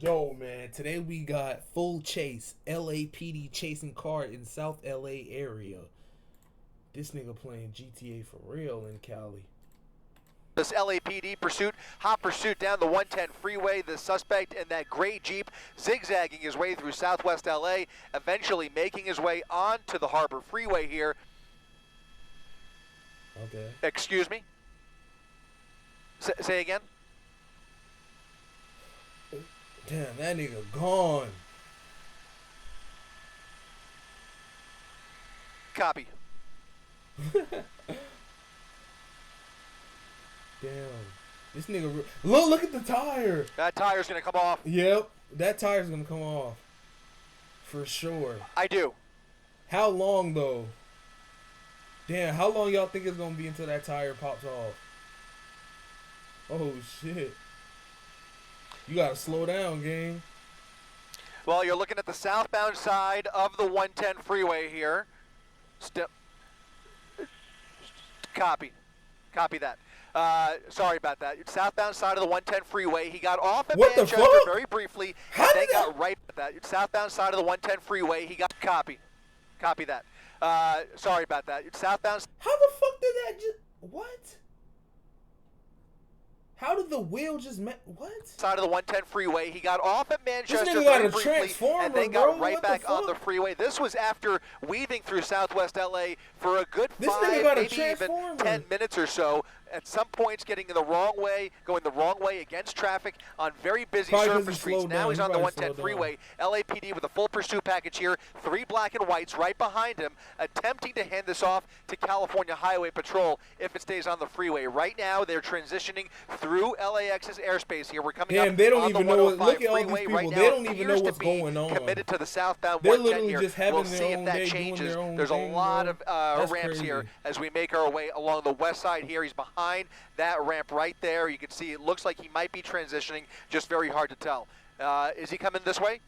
Yo, man, today we got full chase, LAPD chasing car in South LA area. This nigga playing GTA for real in Cali. This LAPD pursuit, hot pursuit down the 110 freeway. The suspect in that gray Jeep zigzagging his way through southwest LA, eventually making his way onto the Harbor Freeway here. Okay. Excuse me? Say again? Damn, that nigga gone. Copy. Damn. This nigga... Look at the tire. That tire's gonna come off. Yep. That tire's gonna come off. For sure. I do. How long, though? Damn, how long y'all think it's gonna be until that tire pops off? Oh, shit. You gotta slow down, gang. Well, you're looking at the southbound side of the 110 freeway here. Copy. Copy that. Sorry about that. Southbound side of the 110 freeway. He got off at Manchester very briefly, and then got right at that. Southbound side of the 110 freeway. He got copy. Copy that. Sorry about that. Southbound. How the fuck did that just... What? How did the wheel just... What? Side of the 110 freeway. He got off at Manchester very briefly, and then got right back on the freeway. This was after weaving through southwest LA for a good 5, maybe even 10 minutes or so. At some points getting in the wrong way, going the wrong way against traffic on very busy surface streets. Now he's on the 110 freeway. LAPD with a full pursuit package here. 3 black and whites right behind him, attempting to hand this off to California Highway Patrol if it stays on the freeway. Right now, they're transitioning through LAX's airspace here. We're coming up they don't on even the know. 105 Look at all these freeway people. right now. They don't even know what's going on. Committed to the southbound They're 110 literally here. just having We'll their see own if that day, changes. doing their own There's thing, a lot bro. of ramps here as we make our way along the west side here. He's behind that ramp right there. You can see it looks like he might be transitioning, just very hard to tell. Is he coming this way?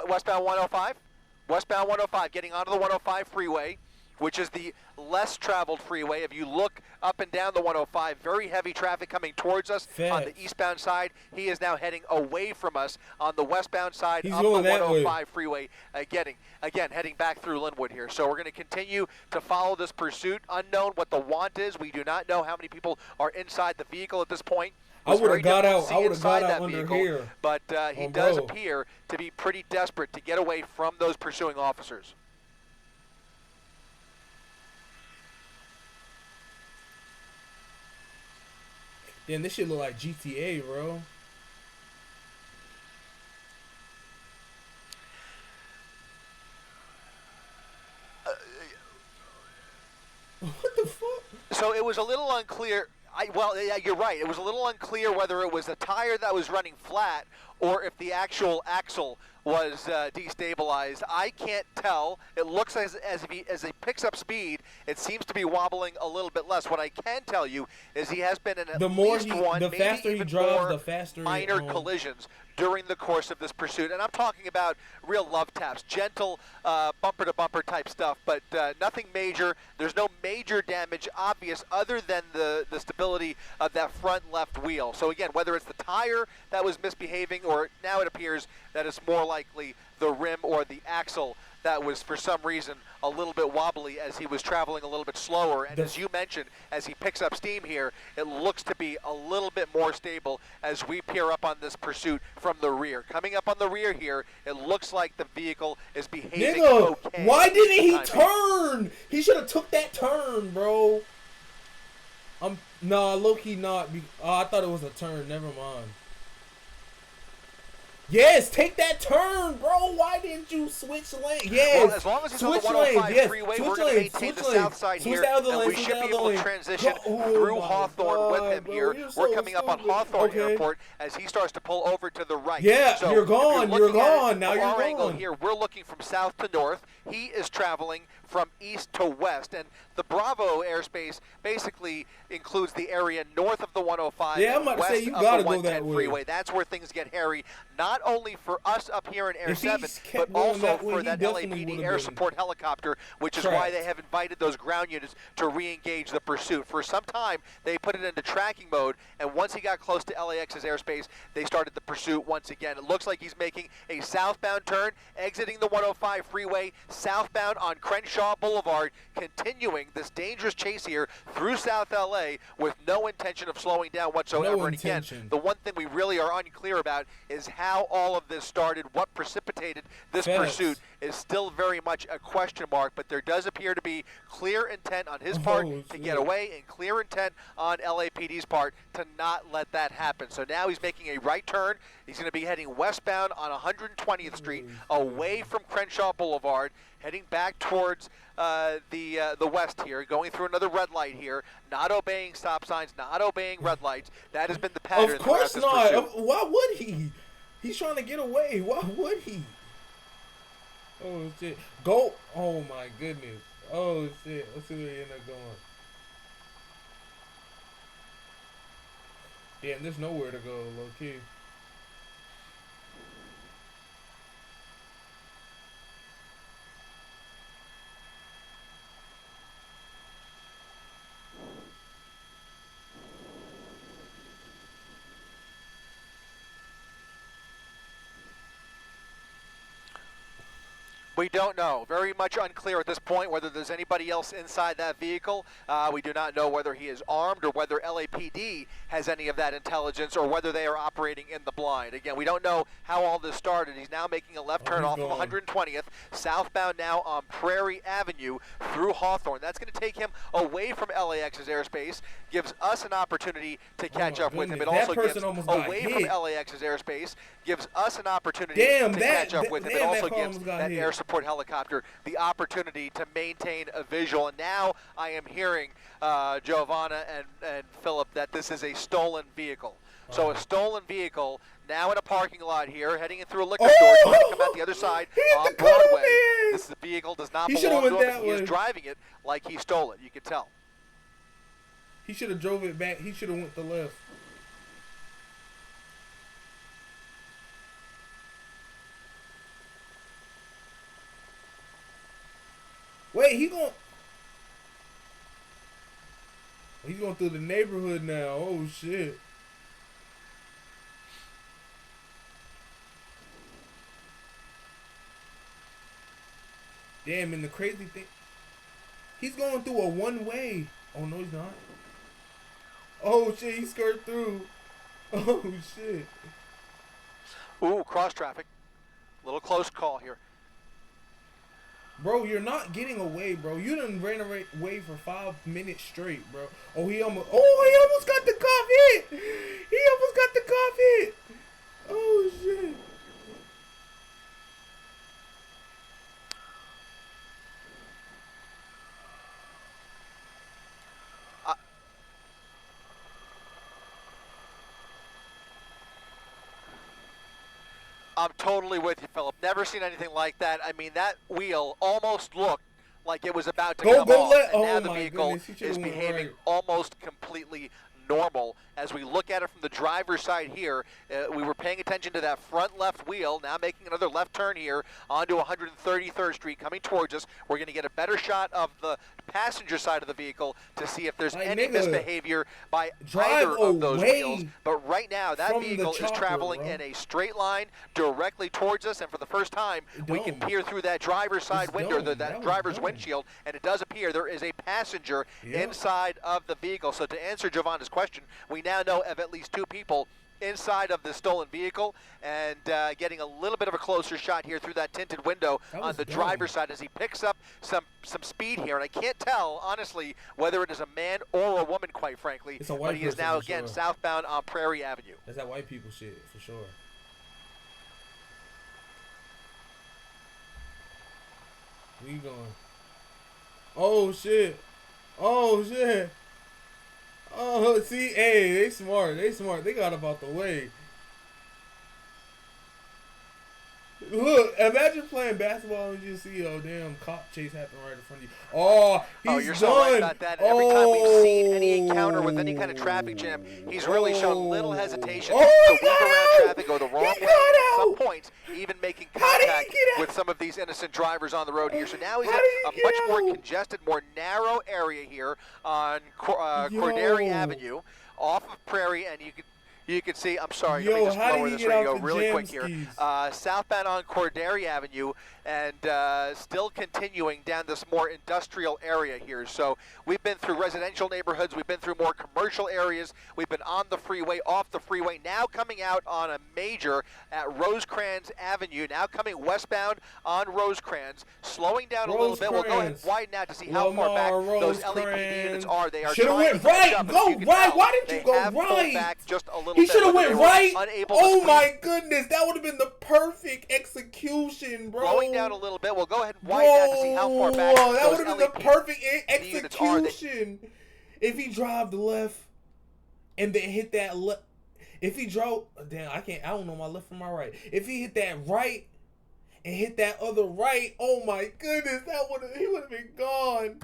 Westbound 105? Westbound 105, getting onto the 105 freeway, which is the less traveled freeway. If you look up and down the 105, very heavy traffic coming towards us on the eastbound side. He is now heading away from us on the westbound side of the 105 freeway, heading back through Linwood here. So we're going to continue to follow this pursuit. Unknown what the want is. We do not know how many people are inside the vehicle at this point. I would have got out. I would have got out under here. But he does appear to be pretty desperate to get away from those pursuing officers. Damn, this shit look like GTA, bro. What the fuck? So it was a little unclear. Yeah, you're right. It was a little unclear whether it was a tire that was running flat or if the actual axle was destabilized. I can't tell. It looks as he picks up speed, it seems to be wobbling a little bit less. What I can tell you is he has been in at least one, maybe even more minor collisions during the course of this pursuit. And I'm talking about real love taps, gentle bumper-to-bumper type stuff, but nothing major. There's no major damage obvious other than the stability of that front left wheel. So again, whether it's the tire that was misbehaving or now it appears that it's more likely the rim or the axle that was for some reason a little bit wobbly as he was traveling a little bit slower. And as you mentioned, as he picks up steam here, it looks to be a little bit more stable as we peer up on this pursuit from the rear. Coming up on the rear here, it looks like the vehicle is behaving okay. Why didn't he turn? He should have took that turn, bro. Nah, low-key not. I thought it was a turn. Never mind. Yes, take that turn, bro. Why didn't you switch lanes? Yes. Well, as long as he's on the 105 freeway, we're going to maintain the south side here, and we should be able to transition through Hawthorne with him here. We're coming up on Hawthorne Airport as he starts to pull over to the right. Yeah, so you're gone. You're gone. Now you're gone. Angle here, we're looking from south to north. He is traveling from east to west. And the Bravo airspace basically includes the area north of the 105 Yeah, I'm and about to west say, you of gotta the go that 110 way. freeway. That's where things get hairy, not only for us up here in Air If he 7, kept but going also that way, for he that definitely LAPD would've air been support helicopter, which is why they tracked. have invited those ground units to re-engage the pursuit. For some time, they put it into tracking mode, and once he got close to LAX's airspace, they started the pursuit once again. It looks like he's making a southbound turn, exiting the 105 freeway, southbound on Crenshaw Boulevard, continuing this dangerous chase here through South LA with no intention of slowing down whatsoever. No And again, intention. the one thing we really are unclear about is how all of this started, what precipitated this Facts. pursuit is still very much a question mark, but there does appear to be clear intent on his part Oh, to shit. get away and clear intent on LAPD's part to not let that happen. So now he's making a right turn. He's going to be heading westbound on 120th Street, away from Crenshaw Boulevard, heading back towards the west here, going through another red light here, not obeying stop signs, not obeying red lights. That has been the pattern Of course throughout this not. pursuit. Why would he? He's trying to get away. Why would he? Oh shit! Go! Oh my goodness! Oh shit! Let's see where he end up going. Damn, there's nowhere to go, low key. We don't know. Very much unclear at this point whether there's anybody else inside that vehicle. We do not know whether he is armed or whether LAPD has any of that intelligence or whether they are operating in the blind. Again, we don't know how all this started. He's now making a left turn off of 120th, southbound now on Prairie Avenue through Hawthorne. That's going to take him away from LAX's airspace, gives us an opportunity to catch up with him. It That also person gives almost got away hit. from LAX's airspace, gives us an opportunity Damn, to that- catch up with him. It damn, also that car gives almost got that hit. air support helicopter the opportunity to maintain a visual. And now I am hearing, Giovanna and Philip, that this is a stolen vehicle. So a stolen vehicle now in a parking lot here, heading in through a liquor store, trying to come out the other side He hit on the cutoff Broadway. man. This vehicle does not He belong should've to went him, that and he is way. driving it like he stole it. You can tell. He should have drove it back. He should have went the left. Wait, he's going through the neighborhood now. Oh shit. Damn, and the crazy thing, he's going through a one-way. Oh no, he's not. Oh shit, he skirted through. Oh shit. Ooh, cross traffic. Little close call here. Bro, you're not getting away, bro. You done ran away for 5 minutes straight, bro. He almost got the cop hit. He almost got the cop hit. Oh shit. I'm totally with you, Philip. Never seen anything like that. I mean, that wheel almost looked like it was about to come off, and now the vehicle is behaving almost completely normal. As we look at it from the driver's side here, we were paying attention to that front left wheel, now making another left turn here onto 133rd Street, coming towards us. We're going to get a better shot of the passenger side of the vehicle to see if there's any misbehavior by either of those wheels. But right now, that vehicle is traveling in a straight line directly towards us, and for the first time, we can peer through that driver's side window, that driver's windshield, and it does appear there is a passenger inside of the vehicle. So to answer Giovanna's question, we now know of at least 2 people inside of the stolen vehicle, and getting a little bit of a closer shot here through that tinted window on the driver's side as he picks up some speed here. And I can't tell, honestly, whether it is a man or a woman, quite frankly. It's a white but he is now, again, southbound on Prairie Avenue. That's that white people shit, for sure. Where you going? Oh, shit. Oh, shit. Oh, see, hey, they smart. They smart. They got up out the way. Look, imagine playing basketball and you just see a damn cop chase happen right in front of you. Oh, he's you're done. so right about that. Every time we've seen any encounter with any kind of traffic jam, he's really shown little hesitation to weave around traffic, go the wrong way, and at some points even making contact with some of these innocent drivers on the road here. So now he's in a much more congested, more narrow area here on Corderi Avenue, off of Prairie, and you can see, I'm sorry, let me just lower this radio really quick here. Southbound on Corderi Avenue, and still continuing down this more industrial area here. So we've been through residential neighborhoods, we've been through more commercial areas, we've been on the freeway, off the freeway, now coming out on a major at Rosecrans Avenue, now coming westbound on Rosecrans, slowing down a little bit. We'll go ahead and widen out to see how far back those LAPD units are. They are trying to catch up. Go right. Why didn't you go right? Back just a little he should have went right. Oh my goodness, that would have been the perfect execution, bro. Slowing down a little bit. We'll go ahead and widen out to see how far back that would have been the perfect execution. If he drove the left and then hit that left, if he drove, damn, I don't know my left from my right. If he hit that right and hit that other right, oh my goodness, he would have been gone.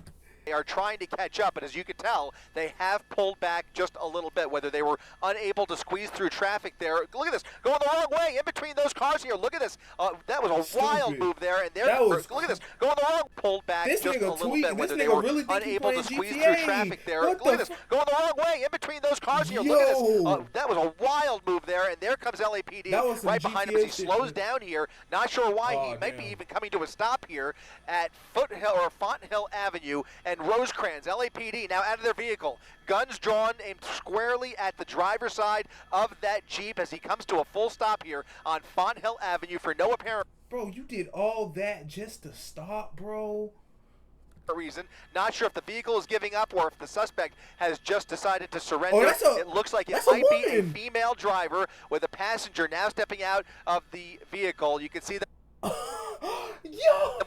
They are trying to catch up, and as you can tell, they have pulled back just a little bit, whether they were unable to squeeze through traffic there. Look at this, going the wrong way in between those cars here. Look at this. That was a wild move there, and look at this, going the wrong, pulled back just a little bit, whether they were really unable to squeeze through traffic there. Look at this, going the wrong way in between those cars here. Look at this. That was a wild move there, and there comes LAPD right behind him as he slows down here. Not sure why. He might be even coming to a stop here at Fonthill Avenue and Rosecrans. LAPD now out of their vehicle, guns drawn, aimed squarely at the driver's side of that Jeep as he comes to a full stop here on Fonthill Avenue for no apparent Bro, you did all that just to stop, bro? reason. Not sure if the vehicle is giving up or if the suspect has just decided to surrender. It looks like it might be a female driver with a passenger now stepping out of the vehicle. You can see them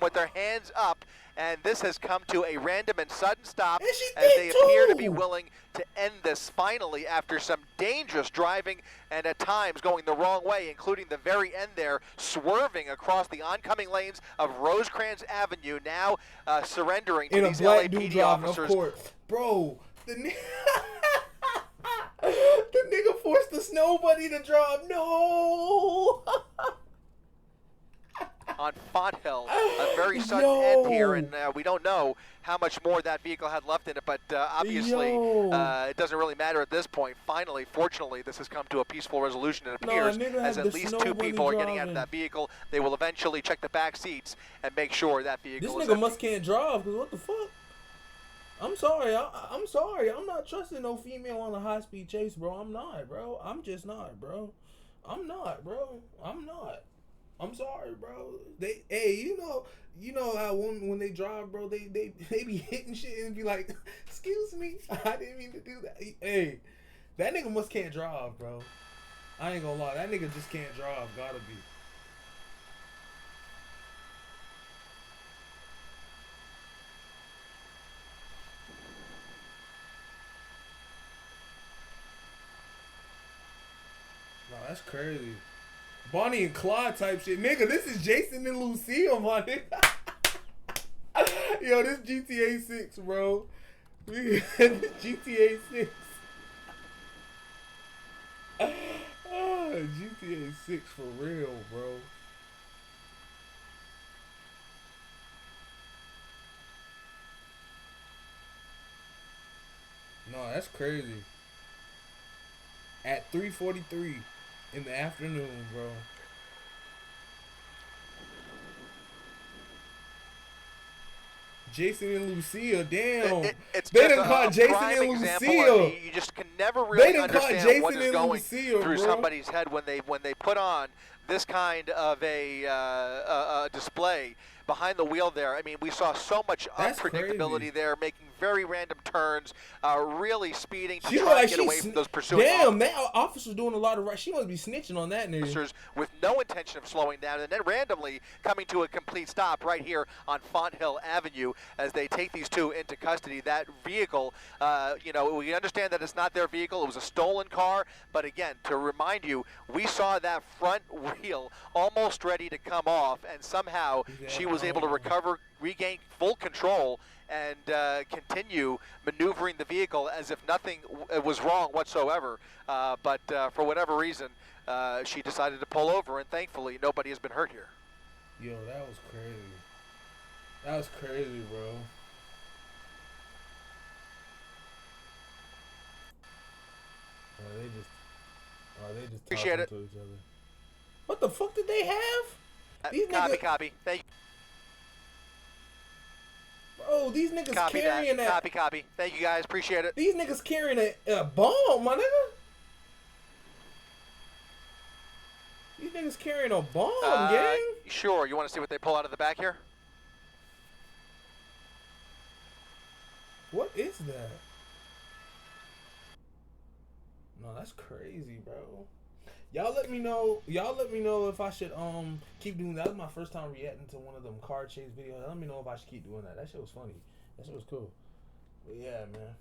with their hands up, and this has come to a random and sudden stop as they appear to be willing to end this finally after some dangerous driving and at times going the wrong way, including the very end there, swerving across the oncoming lanes of Rosecrans Avenue, now surrendering to these LAPD officers. Of course. Bro, the nigga forced the snow bunny to drive. No! On Fonthill, a very sudden end here, and we don't know how much more that vehicle had left in it, but obviously it doesn't really matter at this point. Finally, fortunately, this has come to a peaceful resolution, it appears, as at least two people are getting out of that vehicle. They will eventually check the back seats and make sure that vehicle is empty. Can't drive, because what the fuck? I'm sorry. I'm sorry. I'm not trusting no female on a high-speed chase, bro. I'm not, bro. I'm just not, bro. I'm not, bro. I'm not. I'm sorry, bro. You know how when they drive, bro, they be hitting shit and be like, "Excuse me, I didn't mean to do that." Hey, that nigga can't drive, bro. I ain't gonna lie, that nigga just can't drive. Gotta be. No, that's crazy. Bonnie and Clyde type shit. Nigga, this is Jason and Lucille, my nigga. Yo, this GTA 6, bro. GTA 6. GTA 6 for real, bro. No, that's crazy. At 3:43 in the afternoon, bro. Jason and Lucille, damn. They done caught Jason and Lucille. You just can never really understand what is going through somebody's head when they put on this kind of a display behind the wheel there. I mean, we saw so much unpredictability there, making very random turns, really speeding to She look try and like get she away from those pursuing damn, that officer's doing a lot of right. She must be snitching on that nigga. officers with no intention of slowing down, and then randomly coming to a complete stop right here on Fonthill Avenue as they take these two into custody. That vehicle, you know, we understand that it's not their vehicle. It was a stolen car, but again, to remind you, we saw that front wheel almost ready to come off, and somehow she was able to recover, regain full control, and continue maneuvering the vehicle as if nothing was wrong whatsoever. But for whatever reason, she decided to pull over, and thankfully nobody has been hurt here. Yo, that was crazy. That was crazy, bro. They just Appreciate talking to each other. What the fuck did they have? These niggas, Copy. Thank you. bro, these niggas Copy carrying that. Copy. Thank you guys. Appreciate it. These niggas carrying a bomb, my nigga. These niggas carrying a bomb, gang. Sure. You want to see what they pull out of the back here? What is that? No, that's crazy, bro. Y'all let me know if I should keep doing that. That was my first time reacting to one of them car chase videos. Let me know if I should keep doing that. That shit was funny. That shit was cool. But yeah, man.